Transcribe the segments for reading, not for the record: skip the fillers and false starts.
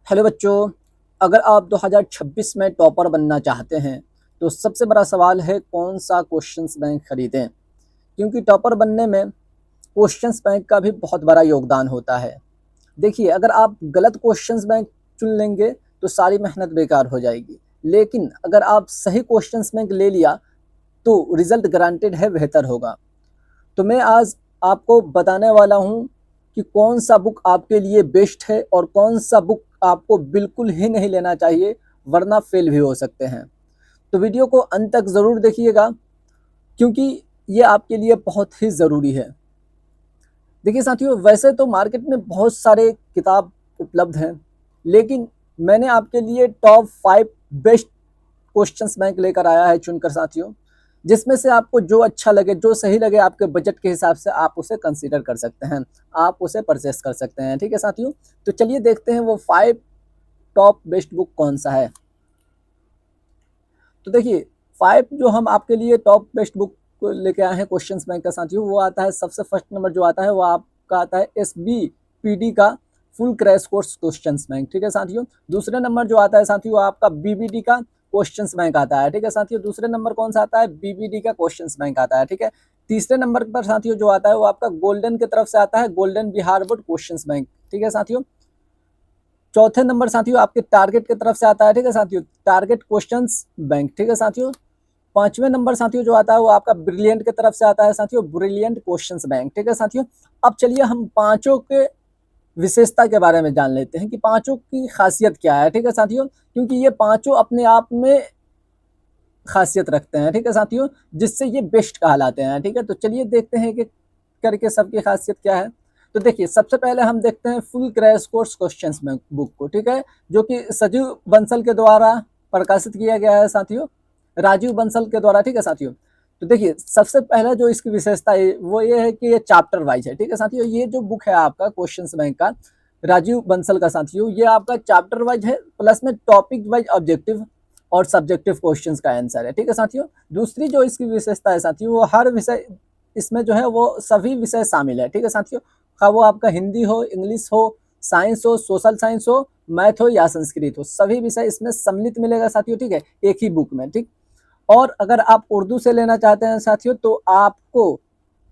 Hello बच्चों, अगर आप 2026 में टॉपर बनना चाहते हैं तो सबसे बड़ा सवाल है कौन सा क्वेश्चंस बैंक खरीदें। क्योंकि टॉपर बनने में क्वेश्चंस बैंक का भी बहुत बड़ा योगदान होता है। देखिए, अगर आप गलत क्वेश्चंस बैंक चुन लेंगे तो सारी मेहनत बेकार हो जाएगी, लेकिन अगर आप सही क्वेश्चंस बैंक ले लिया तो रिजल्ट गारंटेड है, बेहतर होगा। तो मैं आज आपको बताने वाला हूँ कि कौन सा बुक आपके लिए बेस्ट है और कौन सा बुक आपको बिल्कुल ही नहीं लेना चाहिए, वरना फेल भी हो सकते हैं। तो वीडियो को अंत तक ज़रूर देखिएगा, क्योंकि ये आपके लिए बहुत ही ज़रूरी है। देखिए साथियों, वैसे तो मार्केट में बहुत सारे किताब उपलब्ध हैं, लेकिन मैंने आपके लिए टॉप 5 बेस्ट क्वेश्चंस बैंक लेकर आया है चुनकर साथियों, जिसमें से आपको जो अच्छा लगे, जो सही लगे आपके बजट के हिसाब से आप उसे कंसीडर कर सकते हैं, आप उसे परचेस कर सकते हैं। ठीक है साथियों, तो चलिए देखते हैं वो 5 टॉप बेस्ट बुक कौन सा है। तो देखिए, 5 जो हम आपके लिए टॉप बेस्ट बुक लेके आए हैं क्वेश्चंस बैंक का साथियों, वो आता है सबसे फर्स्ट नंबर जो आता है वो आपका आता है SBPD का full crash course questions bank. ठीक है साथियों, दूसरे नंबर जो आता है साथियों आपका BBD का क्वेश्चंस बैंक आता है। ठीक है साथियों, दूसरे नंबर कौन सा आता है, BBD का क्वेश्चंस बैंक आता है। ठीक है, तीसरे नंबर पर साथियों जो आता है वो आपका गोल्डन की तरफ से आता है, golden Bihar board questions bank. ठीक है साथियों, चौथे नंबर साथियों आपके टारगेट की तरफ से आता है। ठीक है साथियों, टारगेट क्वेश्चंस बैंक। ठीक है साथियों, पांचवें नंबर साथियों जो आता है वो आपका ब्रिलियंट की तरफ से आता है साथियों, ब्रिलियंट क्वेश्चंस बैंक। ठीक है साथियों, अब चलिए हम पांचों के विशेषता के बारे में जान लेते हैं कि पांचों की खासियत क्या है। ठीक है साथियों, क्योंकि ये पांचों अपने आप में खासियत रखते हैं। ठीक है साथियों, जिससे ये बेस्ट कहलाते हैं। ठीक है, तो चलिए देखते हैं कि करके सबकी खासियत क्या है। तो देखिए, सबसे पहले हम देखते हैं फुल क्रैश कोर्स क्वेश्चंस में बुक को। ठीक है, जो कि सजीव बंसल के द्वारा प्रकाशित किया गया है साथियों, राजीव बंसल के द्वारा। ठीक है साथियों, तो देखिए सबसे पहले जो इसकी विशेषता है वो ये है कि ये चैप्टर वाइज है। ठीक है साथियों, ये जो बुक है आपका क्वेश्चंस बैंक का राजीव बंसल का साथियों, ये आपका चैप्टर वाइज है, प्लस में टॉपिक वाइज ऑब्जेक्टिव और सब्जेक्टिव क्वेश्चंस का आंसर है। ठीक है साथियों, दूसरी जो इसकी विशेषता है साथियों, वो हर विषय इसमें जो है वो सभी विषय शामिल है। ठीक है साथियों, का वो आपका हिंदी हो, इंग्लिश हो, साइंस हो, सोशल साइंस हो, मैथ हो या संस्कृत हो, सभी विषय इसमें सम्मिलित मिलेगा साथियों। ठीक है, एक ही बुक में। ठीक, और अगर आप उर्दू से लेना चाहते हैं साथियों तो आपको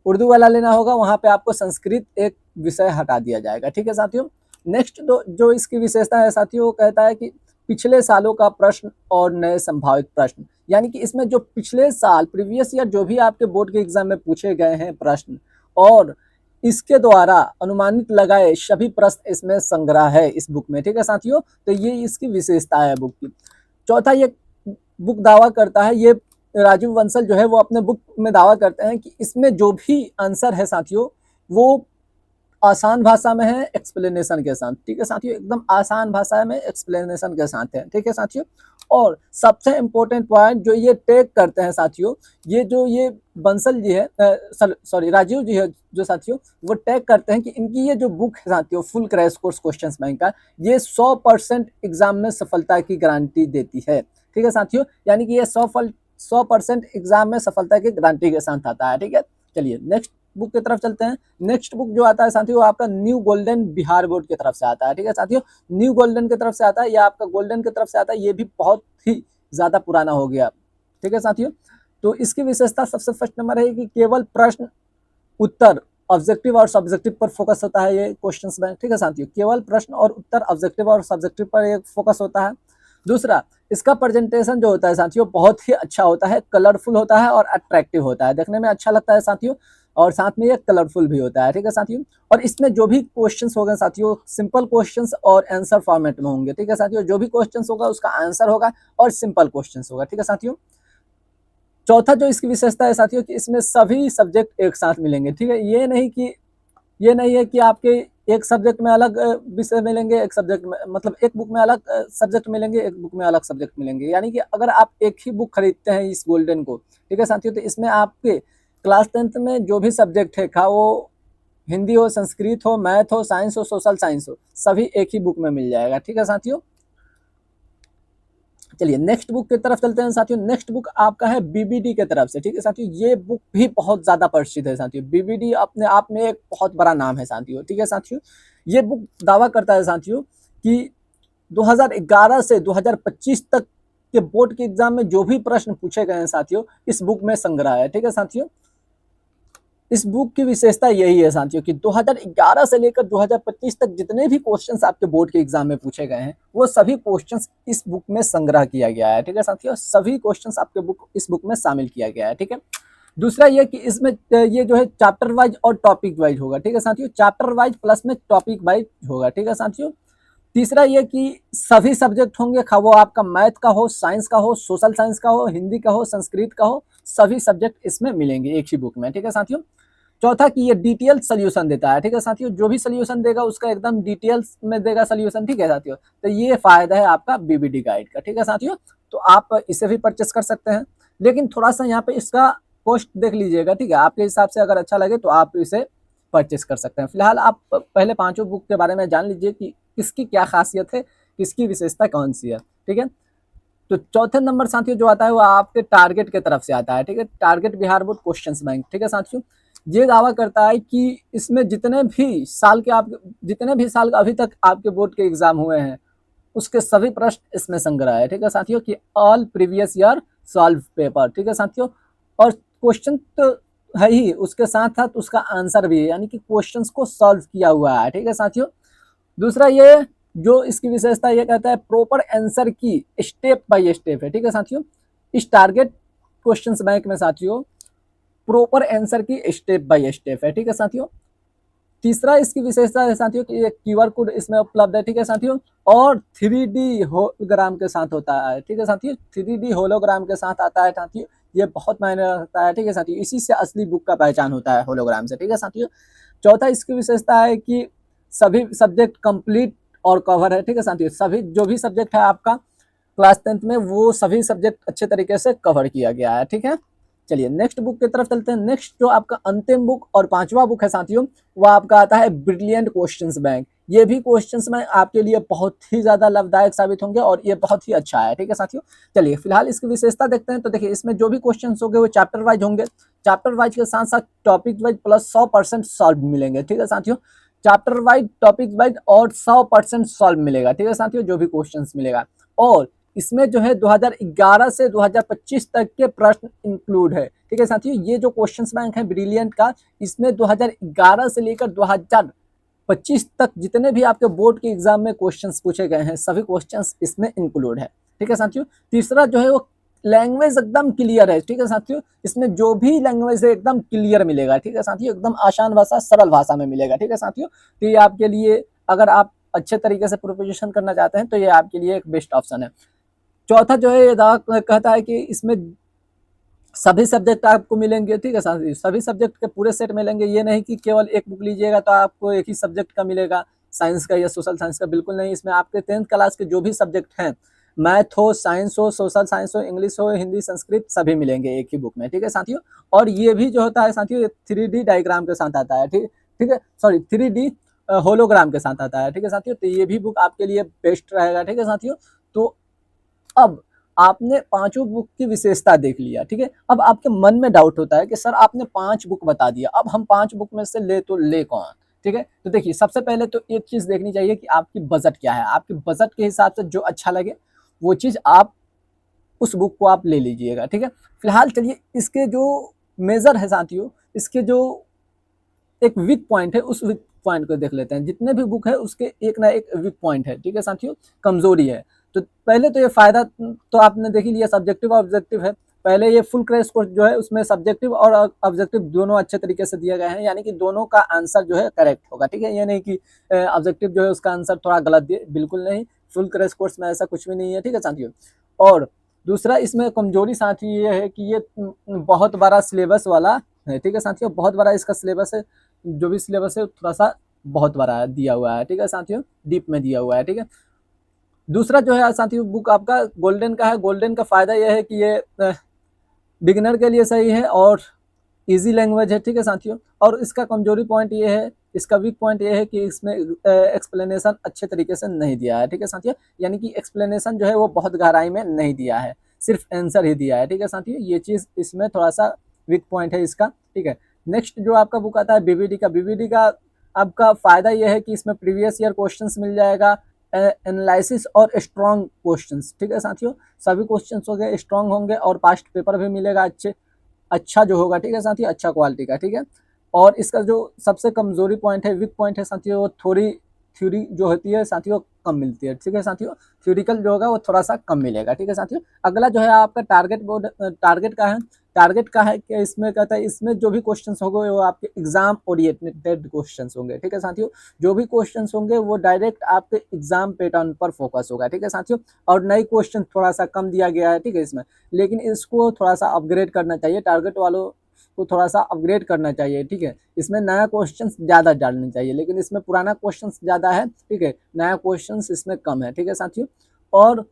उर्दू वाला लेना होगा, वहां पे आपको संस्कृत एक विषय हटा दिया जाएगा। ठीक है साथियों, नेक्स्ट जो इसकी विशेषता है साथियों, वो कहता है कि पिछले सालों का प्रश्न और नए संभावित प्रश्न, यानी कि इसमें जो पिछले साल प्रीवियस ईयर जो भी आपके बोर्ड के एग्जाम में पूछे गए हैं प्रश्न और इसके द्वारा अनुमानित लगाए सभी प्रश्न इसमें संग्रह है इस बुक में। ठीक है साथियों, तो ये इसकी विशेषता है बुक की। चौथा, ये बुक दावा करता है, ये राजीव बंसल जो है वो अपने बुक में दावा करते हैं कि इसमें जो भी आंसर है साथियों वो आसान भाषा में है, एक्सप्लेनेशन के साथ। ठीक है साथियों, एकदम आसान भाषा में एक्सप्लेनेशन के साथ है। ठीक है साथियों, और सबसे इम्पोर्टेंट पॉइंट जो ये टेक करते हैं साथियों, ये बंसल जी है, सॉरी राजीव जी है जो साथियों, वो टेक करते हैं कि इनकी ये जो बुक है साथियों full crash course questions bank का, ये 100% एग्जाम में सफलता की गारंटी देती है। ठीक है साथियों, यानी कि ये 100% एग्जाम में सफलता की गारंटी के साथ आता है। ठीक है, चलिए नेक्स्ट बुक की तरफ चलते हैं। नेक्स्ट बुक जो आता है साथियों, आपका न्यू गोल्डन बिहार बोर्ड की तरफ से आता है। ठीक है साथियों, न्यू गोल्डन की तरफ से आता है या आपका गोल्डन की तरफ से आता है, ये भी बहुत ही ज्यादा पुराना हो गया। ठीक है साथियों, तो इसकी विशेषता सबसे फर्स्ट नंबर है कि केवल प्रश्न उत्तर ऑब्जेक्टिव और सब्जेक्टिव पर फोकस होता है ये क्वेश्चंस में। ठीक है साथियों, केवल प्रश्न और उत्तर ऑब्जेक्टिव और सब्जेक्टिव पर ये फोकस होता है। दूसरा, इसका प्रेजेंटेशन जो होता है साथियों बहुत ही अच्छा होता है, कलरफुल होता है और अट्रैक्टिव होता है, देखने में अच्छा लगता है साथियों, और साथ में ये कलरफुल भी होता है। ठीक है साथियों, और इसमें जो भी क्वेश्चंस होंगे साथियों सिंपल क्वेश्चंस और आंसर फॉर्मेट में होंगे। ठीक है साथियों, जो भी क्वेश्चंस होगा उसका आंसर होगा और सिंपल क्वेश्चंस होगा। ठीक है साथियों, चौथा जो इसकी विशेषता है साथियों कि इसमें सभी सब्जेक्ट एक साथ मिलेंगे। ठीक है, ये नहीं है कि आपके एक सब्जेक्ट में अलग विषय मिलेंगे, एक सब्जेक्ट में मतलब एक बुक में अलग सब्जेक्ट मिलेंगे, एक बुक में अलग सब्जेक्ट मिलेंगे। यानी कि अगर आप एक ही बुक खरीदते हैं इस गोल्डन को, ठीक है साथियों, तो इसमें आपके क्लास 10th में जो भी सब्जेक्ट है, खा वो हिंदी हो, संस्कृत हो, मैथ हो, साइंस हो, सोशल साइंस हो, सभी एक ही बुक में मिल जाएगा। ठीक है साथियों, चलिए नेक्स्ट बुक की तरफ चलते हैं साथियों। नेक्स्ट बुक आपका है BBD के तरफ से। ठीक है साथियों, ये बुक भी बहुत ज्यादा प्रसिद्ध है साथियों, BBD अपने आप में एक बहुत बड़ा नाम है साथियों। ठीक है साथियों, ये बुक दावा करता है साथियों कि 2011 से 2025 तक के बोर्ड के एग्जाम में जो भी प्रश्न पूछे गए हैं साथियों, इस बुक में संग्रह है। ठीक है साथियों, इस बुक की विशेषता यही है साथियों कि 2011 से लेकर 2025 तक जितने भी क्वेश्चंस आपके बोर्ड के एग्जाम में पूछे गए हैं, वो सभी क्वेश्चंस इस बुक में संग्रह किया गया है। ठीक है साथियों, सभी क्वेश्चंस आपके बुक इस बुक में शामिल किया गया है। ठीक है, दूसरा ये कि इसमें ये जो है चैप्टर वाइज और टॉपिक वाइज होगा। ठीक है साथियों, चैप्टर वाइज प्लस में टॉपिक वाइज होगा। ठीक है साथियों, तीसरा ये कि सभी सब्जेक्ट होंगे, खा वो आपका मैथ का हो, साइंस का हो, सोशल साइंस का हो, हिंदी का हो, संस्कृत का हो, सभी सब्जेक्ट इसमें मिलेंगे एक ही बुक में। ठीक है साथियों, चौथा कि ये डिटेल सोल्यूशन देता है। ठीक है साथियों, जो भी सोल्यूशन देगा उसका एकदम डिटेल्स में देगा सोल्यूशन। ठीक है साथियों, तो ये फायदा है आपका बीबीडी गाइड का। ठीक है साथियों, तो आप इसे भी परचेस कर सकते हैं, लेकिन थोड़ा सा यहाँ पे इसका कॉस्ट देख लीजिएगा। ठीक है, आपके हिसाब से अगर अच्छा लगे तो आप इसे परचेस कर सकते हैं। फिलहाल आप पहले पांचों बुक के बारे में जान लीजिए कि किसकी क्या खासियत है, किसकी विशेषता कौन सी है। ठीक है, तो चौथे नंबर साथियों जो आता है वो आपके टारगेट के तरफ से आता है। ठीक है, target Bihar board questions bank. ठीक है साथियों, ये दावा करता है कि इसमें जितने भी साल अभी तक आपके बोर्ड के एग्जाम हुए हैं, उसके सभी प्रश्न इसमें संग्रह है। ठीक है साथियों, कि all previous year solve paper. ठीक है साथियों, और क्वेश्चन तो है ही, उसके साथ साथ उसका आंसर भी है, यानी कि क्वेश्चंस को सॉल्व किया हुआ है। ठीक है साथियों, दूसरा ये जो इसकी विशेषता ये कहता है प्रॉपर आंसर की स्टेप बाय स्टेप है। ठीक है साथियों, इस टारगेट क्वेश्चंस बैंक में साथियों प्रॉपर आंसर की स्टेप बाय स्टेप है। ठीक है साथियों, तीसरा इसकी विशेषता है साथियों कि एक क्यूआर कोड इसमें उपलब्ध है। ठीक है साथियों, और 3D होलोग्राम के साथ होता है। ठीक है साथियों, 3D होलोग्राम के साथ आता है साथियों, ये बहुत मायने रखता है। ठीक है साथियों, इसी से असली बुक का पहचान होता है, होलोग्राम से। ठीक है साथियों, चौथा इसकी विशेषता है कि सभी सब्जेक्ट कंप्लीट और कवर है। ठीक है साथियों, सभी जो भी सब्जेक्ट है आपका क्लास 10th में, वो सभी सब्जेक्ट अच्छे तरीके से कवर किया गया है। ठीक है, चलिए नेक्स्ट बुक की तरफ चलते हैं। नेक्स्ट जो आपका अंतिम बुक और पांचवा बुक है साथियों, वो आपका आता है ब्रिलियंट क्वेश्चंस बैंक। ये भी क्वेश्चंस बैंक आपके लिए बहुत ही ज्यादा लाभदायक साबित होंगे और ये बहुत ही अच्छा है। ठीक है साथियों, चलिए फिलहाल इसकी विशेषता देखते हैं। तो देखिए, इसमें जो भी क्वेश्चंस होंगे वो चैप्टर वाइज होंगे, चैप्टर वाइज के साथ साथ टॉपिक वाइज प्लस 100% सॉल्व मिलेंगे। ठीक है साथियों, चैप्टर वाइज, टॉपिक वाइज और 100% सॉल्व मिलेगा। ठीक है साथियों, जो भी क्वेश्चंस मिलेगा, और इसमें जो है 2011 से 2025 तक के प्रश्न इंक्लूड है। ठीक है साथियों, ये जो क्वेश्चंस बैंक है ब्रिलियंट का, इसमें 2011 से लेकर 2025 तक जितने भी आपके बोर्ड के एग्जाम में क्वेश्चंस पूछे गए हैं, सभी क्वेश्चंस इसमें इंक्लूड है। ठीक है साथियों, तीसरा जो है वो लैंग्वेज एकदम क्लियर है। ठीक है साथियों, इसमें जो भी लैंग्वेज है एकदम क्लियर मिलेगा। ठीक है साथियों, एकदम आसान भाषा, सरल भाषा में मिलेगा। ठीक है साथियों, तो ये आपके लिए, अगर आप अच्छे तरीके से प्रिपरेशन करना चाहते हैं तो ये आपके लिए एक बेस्ट ऑप्शन है। चौथा जो है ये दावा कहता है कि इसमें सभी सब्जेक्ट आपको मिलेंगे। ठीक है साथियों, सभी सब्जेक्ट के पूरे सेट मिलेंगे। ये नहीं कि केवल एक बुक लीजिएगा तो आपको एक ही सब्जेक्ट का मिलेगा, साइंस का या सोशल साइंस का, बिल्कुल नहीं। इसमें आपके 10th क्लास के जो भी सब्जेक्ट हैं, मैथ हो, साइंस हो, सोशल साइंस हो, इंग्लिश हो, हिंदी, संस्कृत, सभी मिलेंगे एक ही बुक में। ठीक है साथियों, और ये भी जो होता है साथियों, ये 3D डायग्राम के साथ आता है। ठीक है, सॉरी 3D होलोग्राम के साथ आता है। ठीक है साथियों, तो ये भी बुक आपके लिए बेस्ट रहेगा। ठीक है साथियों, तो अब आपने पांचों बुक की विशेषता देख लिया। ठीक है, अब आपके मन में डाउट होता है कि सर आपने 5 बुक बता दिया, अब हम 5 बुक में से ले तो ले कौन। ठीक है, तो देखिए सबसे पहले तो एक चीज देखनी चाहिए कि आपकी बजट क्या है। आपके बजट के हिसाब से जो अच्छा लगे वो चीज आप उस बुक को आप ले लीजिएगा। ठीक है, फिलहाल चलिए इसके जो मेजर है साथियों, इसके जो एक वीक पॉइंट है, उस वीक पॉइंट को देख लेते हैं। जितने भी बुक है उसके एक ना एक वीक पॉइंट है। ठीक है साथियों, कमजोरी है। तो पहले तो ये फायदा तो आपने देख ही लिया, सब्जेक्टिव और ऑब्जेक्टिव है। पहले ये फुल क्रैश कोर्स जो है उसमें सब्जेक्टिव और ऑब्जेक्टिव दोनों अच्छे तरीके से दिए गए हैं, यानी कि दोनों का आंसर जो है करेक्ट होगा। ठीक है, ये नहीं कि ऑब्जेक्टिव जो है उसका आंसर थोड़ा गलत दिए, बिल्कुल नहीं। फुल क्रैश कोर्स में ऐसा कुछ भी नहीं है। ठीक है साथियों, और दूसरा इसमें कमजोरी साथी ये है कि ये बहुत बड़ा सिलेबस वाला है। ठीक है साथियों, बहुत बड़ा इसका सिलेबस है, जो भी सिलेबस है थोड़ा सा बहुत बड़ा दिया हुआ है। ठीक है साथियों, डीप में दिया हुआ है। ठीक है, दूसरा जो है साथियों बुक आपका गोल्डन का है। गोल्डन का फायदा यह है कि ये बिगिनर के लिए सही है और इजी लैंग्वेज है। ठीक है साथियों, और इसका कमजोरी पॉइंट ये है, इसका वीक पॉइंट ये है कि इसमें एक्सप्लेनेशन अच्छे तरीके से नहीं दिया है। ठीक है साथियों, यानी कि एक्सप्लेनेशन जो है वो बहुत गहराई में नहीं दिया है, सिर्फ आंसर ही दिया है। ठीक है साथियों, ये चीज़ इसमें थोड़ा सा वीक पॉइंट है इसका। ठीक है, नेक्स्ट जो आपका बुक आता है बीबीडी का। बीबीडी का आपका फायदा यह है कि इसमें प्रीवियस ईयर क्वेश्चंस मिल जाएगा, एनालिसिस और स्ट्रॉन्ग क्वेश्चंस, ठीक है साथियों, सभी क्वेश्चंस हो गए स्ट्रॉन्ग होंगे और पास्ट पेपर भी मिलेगा अच्छा जो होगा, ठीक है साथियों, अच्छा क्वालिटी का, ठीक है। और इसका जो सबसे कमजोरी पॉइंट है, वीक पॉइंट है साथियों, वो थोड़ी थ्योरी जो होती है साथियों कम मिलती है, ठीक है साथियों, थ्योरिकल जो होगा वो थोड़ा सा कम मिलेगा, ठीक है साथियों। अगला जो है आपका टारगेट का है कि इसमें कहता है इसमें जो भी क्वेश्चंस होंगे वो आपके एग्जाम ओरिएंटेड क्वेश्चंस होंगे, ठीक है साथियों, जो भी क्वेश्चंस होंगे वो डायरेक्ट आपके एग्जाम पैटर्न पर फोकस होगा, ठीक है साथियों। और नई क्वेश्चन थोड़ा सा कम दिया गया है, ठीक है इसमें, लेकिन इसको थोड़ा सा अपग्रेड करना चाहिए, टारगेट वालों को थोड़ा सा अपग्रेड करना चाहिए, ठीक है। इसमें नया क्वेश्चन ज़्यादा डालने चाहिए, लेकिन इसमें पुराना क्वेश्चन ज़्यादा है, ठीक है, नया क्वेश्चन इसमें कम है, ठीक है साथियों। और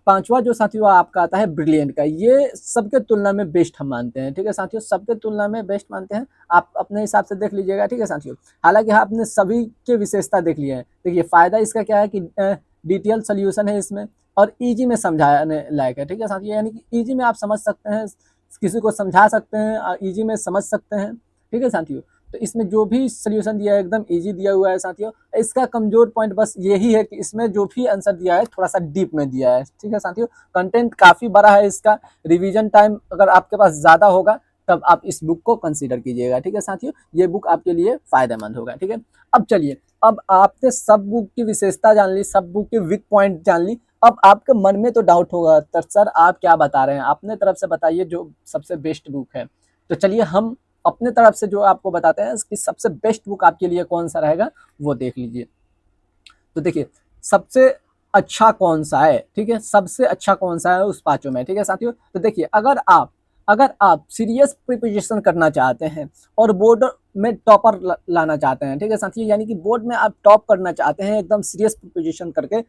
पांचवा जो साथियों आपका आता है ब्रिलियंट का, ये सबके तुलना में बेस्ट हम मानते हैं, ठीक है साथियों, सबके तुलना में बेस्ट मानते हैं, आप अपने हिसाब से देख लीजिएगा, ठीक है साथियों। हालांकि आपने सभी के विशेषता देख लिए हैं। देखिए फायदा इसका क्या है कि डिटेल सोल्यूशन है इसमें और इजी में समझाने लायक है, ठीक है साथियों, यानी कि इजी में आप समझ सकते हैं, किसी को समझा सकते हैं, इजी में समझ सकते हैं, ठीक है साथियों। तो इसमें जो भी सोल्यूशन दिया है एकदम इजी दिया हुआ है साथियों। इसका कमजोर पॉइंट बस यही है कि इसमें जो भी आंसर दिया है थोड़ा सा डीप में दिया है, ठीक है साथियों। कंटेंट काफी बड़ा है इसका, रिवीजन टाइम अगर आपके पास ज्यादा होगा तब आप इस बुक को कंसीडर कीजिएगा, ठीक है साथियों, ये बुक आपके लिए फायदेमंद होगा, ठीक है। अब चलिए, अब आपने सब बुक की विशेषता जान ली, सब बुक के वीक पॉइंट जान ली, अब आपके मन में तो डाउट होगा तो सर आप क्या बता रहे हैं, अपने तरफ से बताइए जो सबसे बेस्ट बुक है। तो चलिए हम अपने तरफ से जो आपको बताते हैं कि सबसे बेस्ट बुक आपके लिए कौन सा रहेगा वो देख लीजिए। तो देखिए सबसे अच्छा कौन सा है, ठीक है, सबसे अच्छा कौन सा है उस पांचों में, ठीक है साथियों। तो देखिए अगर आप सीरियस प्रिपरेशन करना चाहते हैं और बोर्ड में टॉपर लाना चाहते हैं, ठीक है साथियों, यानी कि बोर्ड में आप टॉप करना चाहते हैं एकदम सीरियस प्रिपरेशन करके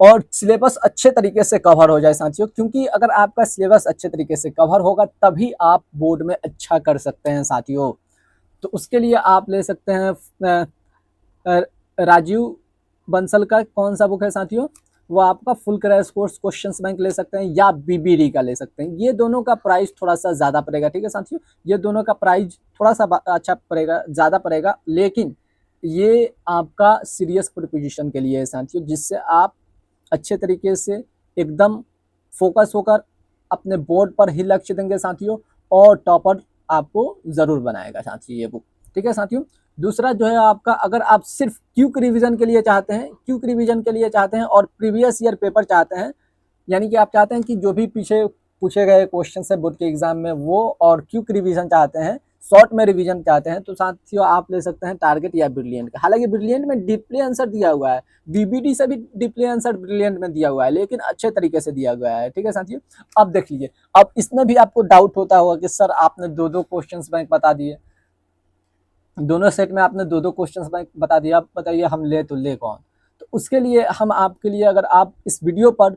और सिलेबस अच्छे तरीके से कवर हो जाए साथियों, क्योंकि अगर आपका सिलेबस अच्छे तरीके से कवर होगा तभी आप बोर्ड में अच्छा कर सकते हैं साथियों। तो उसके लिए आप ले सकते हैं राजीव बंसल का कौन सा बुक है साथियों, वो आपका full crash course questions bank ले सकते हैं या बीबीडी का ले सकते हैं। ये दोनों का प्राइस थोड़ा सा ज़्यादा पड़ेगा, ठीक है साथियों, ये दोनों का प्राइस थोड़ा सा अच्छा पड़ेगा, ज़्यादा पड़ेगा, लेकिन ये आपका सीरियस प्रिपरेशन के लिए है साथियों, जिससे आप अच्छे तरीके से एकदम फोकस होकर अपने बोर्ड पर ही लक्ष्य देंगे साथियों, और टॉपर आपको ज़रूर बनाएगा साथियों ये बुक, ठीक है साथियों। दूसरा जो है आपका, अगर आप सिर्फ क्विक रिवीजन के लिए चाहते हैं और प्रीवियस ईयर पेपर चाहते हैं, यानी कि आप चाहते हैं कि जो भी पीछे पूछे गए क्वेश्चन है बोर्ड के एग्जाम में वो, और क्विक रिवीजन चाहते हैं, शॉर्ट में रिवीजन चाहते हैं, तो साथियों आप ले सकते हैं टारगेट या ब्रिलियंट का। हालांकि ब्रिलियंट में डीपली आंसर दिया हुआ है, बीबीडी से भी डीपली आंसर ब्रिलियंट में दिया हुआ है, लेकिन अच्छे तरीके से दिया गया है, ठीक है साथियों। अब देख लीजिए, अब इसमें भी आपको डाउट होता होगा कि सर आपने दो दो क्वेश्चन बैंक बता दिए, दोनों सेट में आपने दो दो क्वेश्चन बैंक बता दिया, अब बताइए हम ले तो ले कौन। तो उसके लिए हम आपके लिए, अगर आप इस वीडियो पर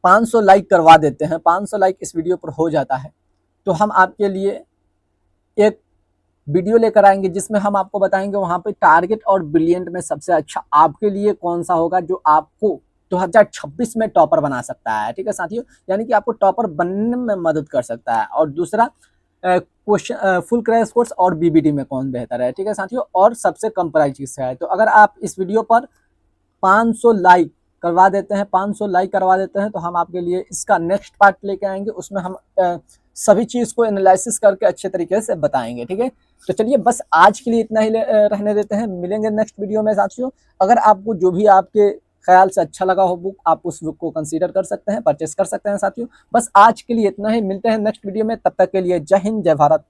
500 लाइक करवा देते हैं, 500 लाइक इस वीडियो पर हो जाता है, तो हम आपके लिए एक वीडियो लेकर आएंगे जिसमें हम आपको बताएंगे वहां पे टारगेट और ब्रिलियंट में सबसे अच्छा आपके लिए कौन सा होगा जो आपको 2026 में टॉपर बना सकता है, ठीक है साथियों, यानी कि आपको टॉपर बनने में मदद कर सकता है। और दूसरा क्वेश्चन फुल क्रैश कोर्स और बीबीडी में कौन बेहतर है, ठीक है साथियों, और सबसे कम प्राइस किसका है। तो अगर आप इस वीडियो पर 500 लाइक करवा देते हैं, 500 लाइक करवा देते हैं, तो हम आपके लिए इसका नेक्स्ट पार्ट लेके आएंगे, उसमें हम सभी चीज़ को एनालिसिस करके अच्छे तरीके से बताएंगे, ठीक है। तो चलिए बस आज के लिए इतना ही रहने देते हैं, मिलेंगे नेक्स्ट वीडियो में साथियों। अगर आपको जो भी आपके ख्याल से अच्छा लगा हो बुक, आप उस बुक को कंसीडर कर सकते हैं, परचेस कर सकते हैं साथियों। बस आज के लिए इतना ही, मिलते हैं नेक्स्ट वीडियो में, तब तक के लिए जय हिंद जय भारत।